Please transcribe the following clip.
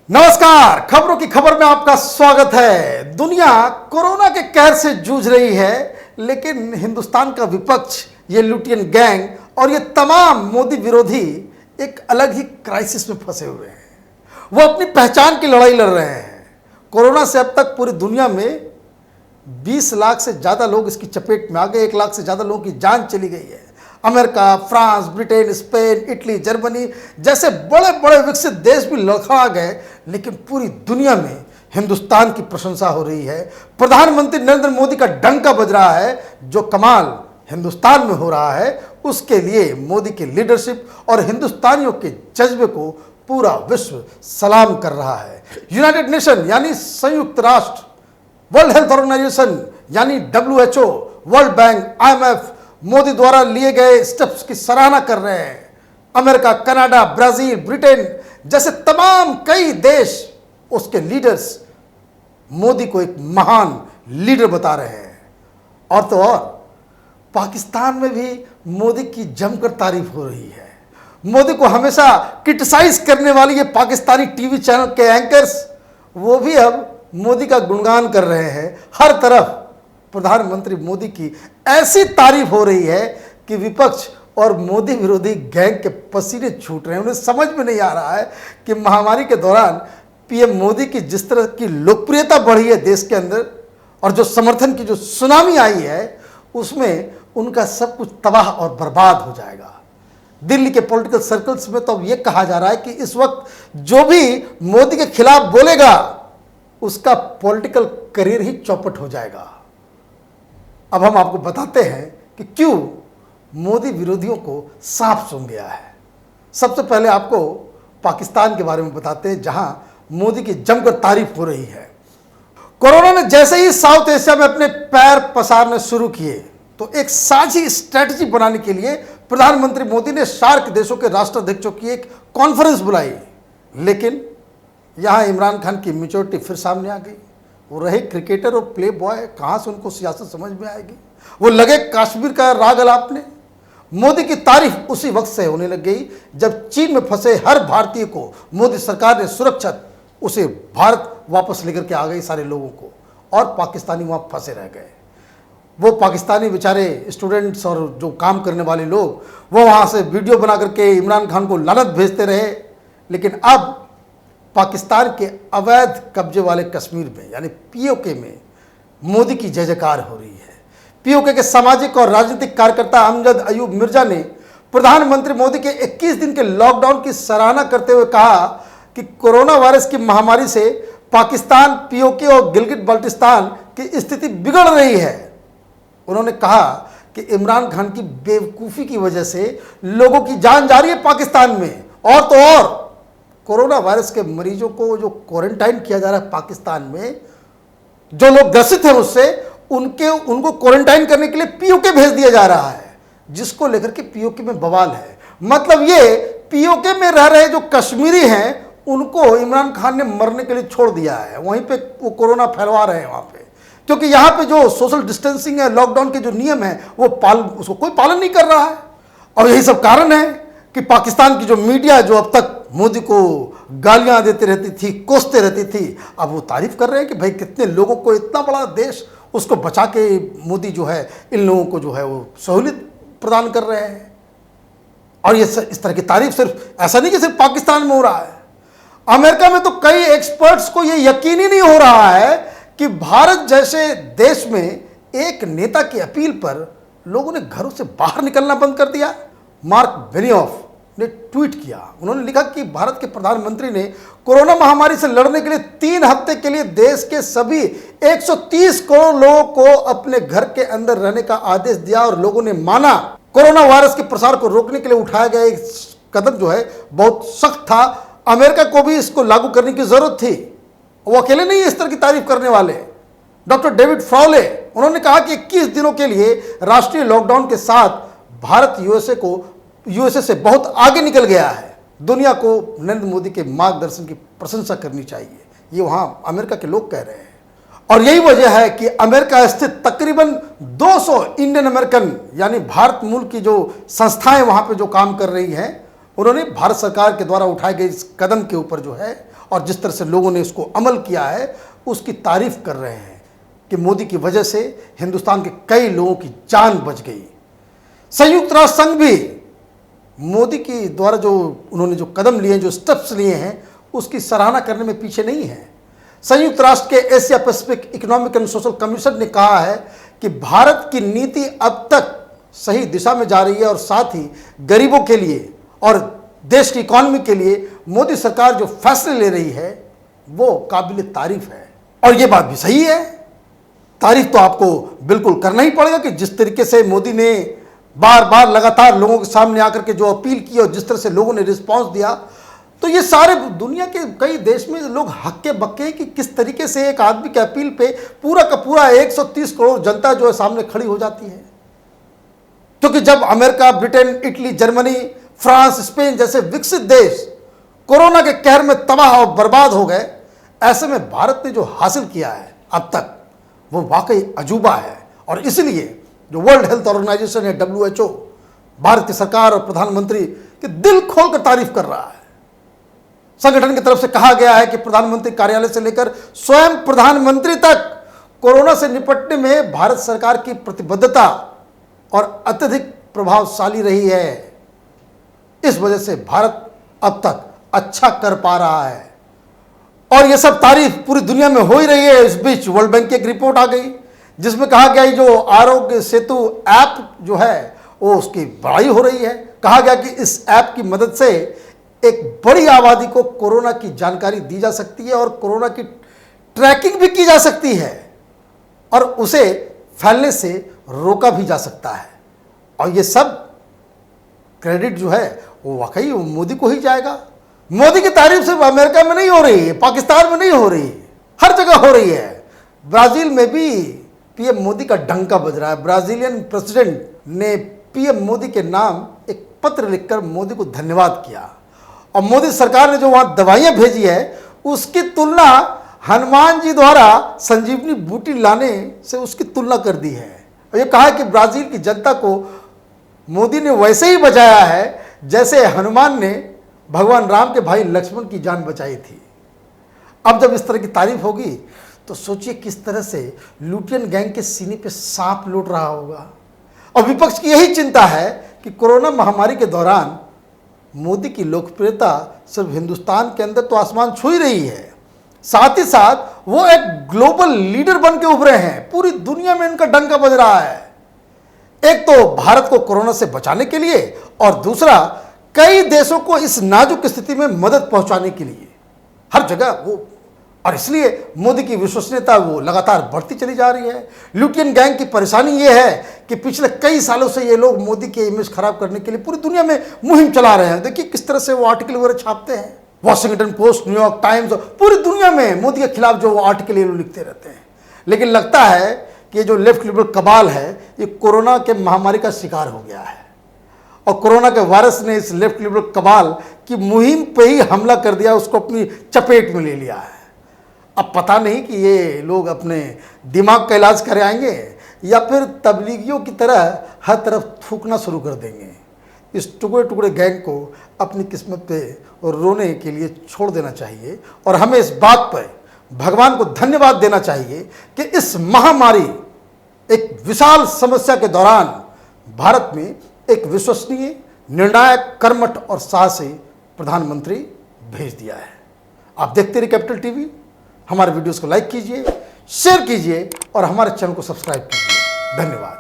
नमस्कार, खबरों की खबर में आपका स्वागत है। दुनिया कोरोना के कहर से जूझ रही है, लेकिन हिंदुस्तान का विपक्ष, ये लुटियन गैंग और ये तमाम मोदी विरोधी एक अलग ही क्राइसिस में फंसे हुए हैं। वो अपनी पहचान की लड़ाई लड़ रहे हैं। कोरोना से अब तक पूरी दुनिया में 20 लाख से ज़्यादा लोग इसकी चपेट में आ गए। 1 लाख से ज़्यादा लोगों की जान चली गई है। America, France, Britain, Spain, Italy, Germany जैसे बड़े बड़े विकसित देश भी लड़खड़ा गए, लेकिन पूरी दुनिया में हिंदुस्तान की प्रशंसा हो रही है। प्रधानमंत्री नरेंद्र मोदी का डंका बज रहा है। जो कमाल हिंदुस्तान में हो रहा है, उसके लिए मोदी की लीडरशिप और हिंदुस्तानियों के जज्बे को पूरा विश्व सलाम कर रहा है। यूनाइटेड नेशन यानी संयुक्त राष्ट्र, वर्ल्ड हेल्थ ऑर्गेनाइजेशन यानी WHO, world bank, IMF Modi द्वारा लिए गए स्टेप्स की सराहना कर रहे हैं। अमेरिका, कनाडा, ब्राजील, ब्रिटेन जैसे तमाम कई देश, उसके लीडर्स मोदी को एक महान लीडर बता रहे हैं। और तो और पाकिस्तान में भी मोदी की जमकर तारीफ हो रही है। मोदी को हमेशा क्रिटिसाइज करने वाली ये पाकिस्तानी टीवी चैनल के एंकर्स, वो भी अब मोदी का गुणगान कर रहे हैं। हर तरफ प्रधानमंत्री मोदी की ऐसी तारीफ हो रही है कि विपक्ष और मोदी विरोधी गैंग के पसीने छूट रहे हैं। उन्हें समझ में नहीं आ रहा है कि महामारी के दौरान पीएम मोदी की जिस तरह की लोकप्रियता बढ़ी है देश के अंदर, और जो समर्थन की जो सुनामी आई है, उसमें उनका सब कुछ तबाह और बर्बाद हो जाएगा। दिल्ली के पॉलिटिकल सर्कल्स में तो अब यह कहा जा रहा है कि इस वक्त जो भी मोदी के खिलाफ बोलेगा, उसका पॉलिटिकल करियर ही चौपट हो जाएगा। अब हम आपको बताते हैं कि क्यों मोदी विरोधियों को सांप सूंघ गया है। सबसे पहले आपको पाकिस्तान के बारे में बताते हैं, जहां मोदी की जमकर तारीफ हो रही है। कोरोना ने जैसे ही साउथ एशिया में अपने पैर पसारने शुरू किए, तो एक साझी स्ट्रेटजी बनाने के लिए प्रधानमंत्री मोदी ने सार्क देशों के राष्ट्राध्यक्षों की एक कॉन्फ्रेंस बुलाई। लेकिन यहां इमरान खान की मैच्योरिटी फिर सामने आ गई। वो रहे क्रिकेटर और प्ले बॉय, कहाँ से उनको सियासत समझ में आएगी। वो लगे कश्मीर का राग अलापने। मोदी की तारीफ उसी वक्त से होने लग गई जब चीन में फंसे हर भारतीय को मोदी सरकार ने सुरक्षित उसे भारत वापस लेकर के आ गई सारे लोगों को, और पाकिस्तानी वहाँ फंसे रह गए। वो पाकिस्तानी बेचारे स्टूडेंट्स और जो काम करने वाले लोग, वो वहाँ से वीडियो बना करके इमरान खान को लानत भेजते रहे। लेकिन अब पाकिस्तान के अवैध कब्जे वाले कश्मीर में यानी POK में मोदी की जय जयकार हो रही है। POK के सामाजिक और राजनीतिक कार्यकर्ता अमजद अयूब मिर्जा ने प्रधानमंत्री मोदी के 21 दिन के लॉकडाउन की सराहना करते हुए कहा कि कोरोना वायरस की महामारी से पाकिस्तान, POK और गिलगित बाल्टिस्तान की स्थिति बिगड़ रही है। उन्होंने कहा कि इमरान खान की बेवकूफ़ी की वजह से लोगों की जान जा रही है पाकिस्तान में। और तो और कोरोना वायरस के मरीजों को जो क्वारंटाइन किया जा रहा है पाकिस्तान में, जो लोग ग्रसित हैं उससे, उनको क्वारंटाइन करने के लिए POK भेज दिया जा रहा है, जिसको लेकर के POK में बवाल है। मतलब ये POK में रह रहे जो कश्मीरी हैं, उनको इमरान खान ने मरने के लिए छोड़ दिया है। वहीं पे वो कोरोना फैलवा रहे हैं वहाँ पे, क्योंकि यहाँ पे जो सोशल डिस्टेंसिंग है, लॉकडाउन के जो नियम है, वो उसको कोई पालन नहीं कर रहा है। और यही सब कारण है कि पाकिस्तान की जो मीडिया, जो अब तक मोदी को गालियां देती रहती थी, कोसते रहती थी, अब वो तारीफ कर रहे हैं कि भाई कितने लोगों को, इतना बड़ा देश, उसको बचा के मोदी जो है इन लोगों को जो है वो सहूलियत प्रदान कर रहे हैं। और ये इस तरह की तारीफ सिर्फ ऐसा नहीं कि सिर्फ पाकिस्तान में हो रहा है। अमेरिका में तो कई एक्सपर्ट्स को ये यकीन ही नहीं हो रहा है कि भारत जैसे देश में एक नेता की अपील पर लोगों ने घरों से बाहर निकलना बंद कर दिया। मार्क बेनियोफ ने ट्वीट किया। उन्होंने लिखा कि भारत के प्रधानमंत्री ने कोरोना महामारी से लड़ने के लिए 3 हफ्ते के लिए देश के सभी 130 करोड़ लोगों को अपने घर के अंदर रहने का आदेश दिया, और लोगों ने माना। कोरोना वायरस के प्रसार को रोकने के लिए उठाया गया एक कदम जो है बहुत सख्त था। अमेरिका को भी इसको लागू करने की जरूरत थी। वो अकेले नहीं इस तरह की तारीफ करने वाले। डॉक्टर डेविड फ्रॉले, उन्होंने कहा कि 21 दिनों के लिए राष्ट्रीय लॉकडाउन के साथ भारत यूएसए से बहुत आगे निकल गया है। दुनिया को नरेंद्र मोदी के मार्गदर्शन की प्रशंसा करनी चाहिए, ये वहां अमेरिका के लोग कह रहे हैं। और यही वजह है कि अमेरिका स्थित तकरीबन 200 इंडियन अमेरिकन यानी भारत मूल की जो संस्थाएं वहां पे जो काम कर रही हैं, उन्होंने भारत सरकार के द्वारा उठाए गए इस कदम के ऊपर जो है और जिस तरह से लोगों ने इसको अमल किया है उसकी तारीफ कर रहे हैं कि मोदी की वजह से हिंदुस्तान के कई लोगों की जान बच गई। संयुक्त राष्ट्र संघ भी मोदी के द्वारा जो उन्होंने जो कदम लिए, जो स्टेप्स लिए हैं, उसकी सराहना करने में पीछे नहीं है। संयुक्त राष्ट्र के Asia Pacific economic and social commission ने कहा है कि भारत की नीति अब तक सही दिशा में जा रही है और साथ ही गरीबों के लिए और देश की इकॉनमी के लिए मोदी सरकार जो फैसले ले रही है वो काबिल तारीफ है। और ये बात भी सही है, तारीफ तो आपको बिल्कुल करना ही पड़ेगा कि जिस तरीके से मोदी ने बार बार लगातार लोगों के सामने आकर के जो अपील की और जिस तरह से लोगों ने रिस्पांस दिया, तो ये सारे दुनिया के कई देश में लोग हक्के बक्के कि किस तरीके से एक आदमी के अपील पे पूरा का पूरा 130 करोड़ जनता जो है सामने खड़ी हो जाती है। क्योंकि जब America, Britain, Italy, Germany, France, Spain जैसे विकसित देश कोरोना के कहर में तबाह और बर्बाद हो गए, ऐसे में भारत ने जो हासिल किया है अब तक वो वाकई अजूबा है। और इसलिए जो वर्ल्ड हेल्थ ऑर्गेनाइजेशन है WHO, भारत की सरकार और प्रधानमंत्री के दिल खोलकर तारीफ कर रहा है। संगठन की तरफ से कहा गया है कि प्रधानमंत्री कार्यालय से लेकर स्वयं प्रधानमंत्री तक कोरोना से निपटने में भारत सरकार की प्रतिबद्धता और अत्यधिक प्रभावशाली रही है। इस वजह से भारत अब तक अच्छा कर पा रहा है और यह सब तारीफ पूरी दुनिया में हो ही रही है। इस बीच वर्ल्ड बैंक की एक रिपोर्ट आ गई जिसमें कहा गया जो आरोग्य सेतु ऐप जो है वो उसकी बड़ाई हो रही है। कहा गया कि इस ऐप की मदद से एक बड़ी आबादी को कोरोना की जानकारी दी जा सकती है और कोरोना की ट्रैकिंग भी की जा सकती है और उसे फैलने से रोका भी जा सकता है। और ये सब क्रेडिट जो है वो वाकई मोदी को ही जाएगा। मोदी की तारीफ सिर्फ अमेरिका में नहीं हो रही है, पाकिस्तान में नहीं हो रही है, हर जगह हो रही है। ब्राजील में भी पीएम मोदी का डंका बज रहा है। ब्राजीलियन प्रेसिडेंट ने पीएम मोदी के नाम एक पत्र लिखकर मोदी को धन्यवाद किया और मोदी सरकार ने जो वहां दवाइयां भेजी है उसकी तुलना हनुमान जी द्वारा संजीवनी बूटी लाने से उसकी तुलना कर दी है। और ये कहा है कि ब्राजील की जनता को मोदी ने वैसे ही बचाया है जैसे हनुमान ने भगवान राम के भाई लक्ष्मण की जान बचाई थी। अब जब इस तरह की तारीफ होगी तो सोचिए किस तरह से लुटियन गैंग के सीने पे सांप लूट रहा होगा। और विपक्ष की यही चिंता है कि कोरोना महामारी के दौरान मोदी की लोकप्रियता सिर्फ हिंदुस्तान के अंदर तो आसमान छू ही रही है, साथ ही साथ वो एक ग्लोबल लीडर बन के उभरे हैं। पूरी दुनिया में इनका डंका बज रहा है, एक तो भारत को कोरोना से बचाने के लिए और दूसरा कई देशों को इस नाजुक स्थिति में मदद पहुंचाने के लिए। हर जगह वो, और इसलिए मोदी की विश्वसनीयता वो लगातार बढ़ती चली जा रही है। लुटियन गैंग की परेशानी ये है कि पिछले कई सालों से ये लोग मोदी के इमेज खराब करने के लिए पूरी दुनिया में मुहिम चला रहे हैं। देखिए किस तरह से वो आर्टिकल वगैरह छापते हैं, वॉशिंगटन पोस्ट, न्यूयॉर्क टाइम्स, पूरी दुनिया में मोदी के खिलाफ जो वो आर्टिकल ये लोग लिखते रहते हैं। लेकिन लगता है कि ये जो लेफ्ट लिबरल कबाल है ये कोरोना के महामारी का शिकार हो गया है और कोरोना के वायरस ने इस लेफ्ट लिबरल कबाल की मुहिम पे ही हमला कर दिया, उसको अपनी चपेट में ले लिया है। अब पता नहीं कि ये लोग अपने दिमाग का इलाज कर आएंगे या फिर तबलीगियों की तरह हर तरफ थूकना शुरू कर देंगे। इस टुकड़े टुकड़े गैंग को अपनी किस्मत पे रोने के लिए छोड़ देना चाहिए और हमें इस बात पर भगवान को धन्यवाद देना चाहिए कि इस महामारी, एक विशाल समस्या के दौरान भारत में एक विश्वसनीय, निर्णायक, कर्मठ और साहसी प्रधानमंत्री भेज दिया है। आप देखते रहिए कैपिटल टीवी। हमारे वीडियोस को लाइक कीजिए, शेयर कीजिए और हमारे चैनल को सब्सक्राइब कीजिए। धन्यवाद।